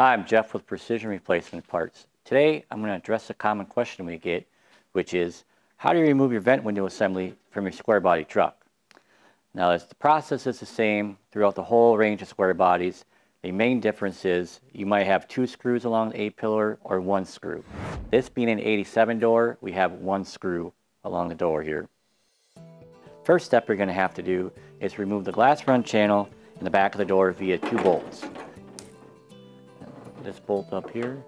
Hi, I'm Jeff with Precision Replacement Parts. Today I'm going to address a common question we get, which is how do you remove your vent window assembly from your square body truck? Now the process is the same throughout the whole range of square bodies. The main difference is you might have 2 screws along the A-pillar or 1 screw. This being an 87 door, we have 1 screw along the door here. First step you're going to have to do is remove the glass run channel in the back of the door via 2 bolts. This bolt up here.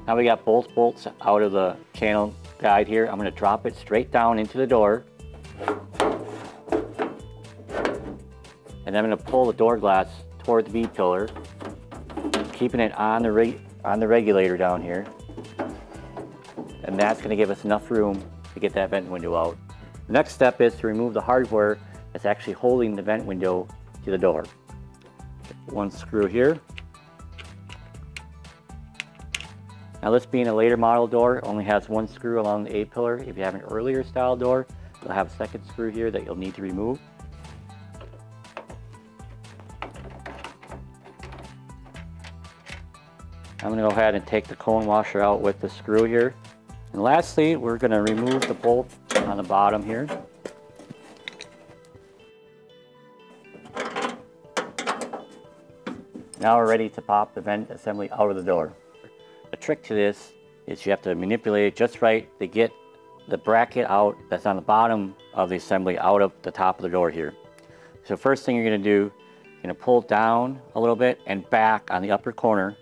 Now we got both bolts out of the channel guide here. I'm going to drop it straight down into the door. And then I'm going to pull the door glass toward the B-pillar, keeping it on the regulator down here. And that's going to give us enough room to get that vent window out. The next step is to remove the hardware that's actually holding the vent window to the door. 1 screw here. Now this being a later model door, only has 1 screw along the A-pillar. If you have an earlier style door, you'll have a 2nd screw here that you'll need to remove. I'm going to go ahead and take the cone washer out with the screw here. And lastly, we're going to remove the bolt on the bottom here. Now we're ready to pop the vent assembly out of the door. The trick to this is you have to manipulate it just right to get the bracket out that's on the bottom of the assembly out of the top of the door here. So first thing you're going to do, you're going to pull down a little bit and back on the upper corner.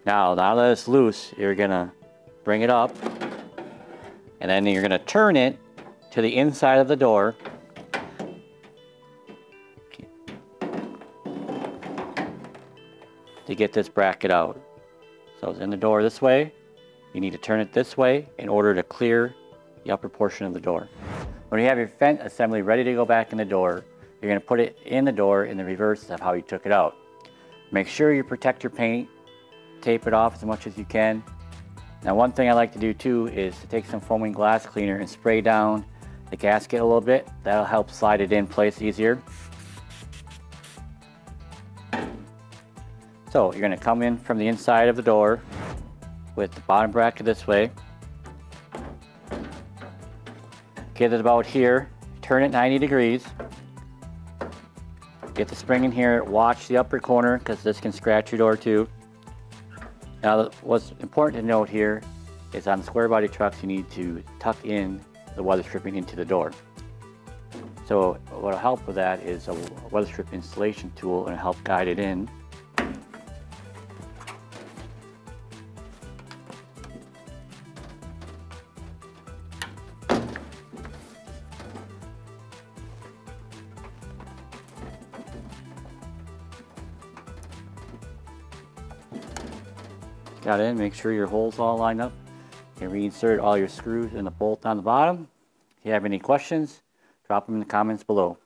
Now that it's loose, you're going to bring it up and then you're going to turn it to the inside of the door. To get this bracket out. So it's in the door this way. You need to turn it this way in order to clear the upper portion of the door. When you have your vent assembly ready to go back in the door, you're going to put it in the door in the reverse of how you took it out. Make sure you protect your paint, tape it off as much as you can. Now one thing I like to do too is to take some foaming glass cleaner and spray down the gasket a little bit. That'll help slide it in place easier. So you're going to come in from the inside of the door with the bottom bracket this way. Get it about here, turn it 90 degrees. Get the spring in here, watch the upper corner because this can scratch your door too. Now what's important to note here is on square body trucks you need to tuck in the weather stripping into the door. So what will help with that is a weather strip installation tool and help guide it in. Got in, make sure your holes all line up. You can reinsert all your screws and the bolt on the bottom. If you have any questions, drop them in the comments below.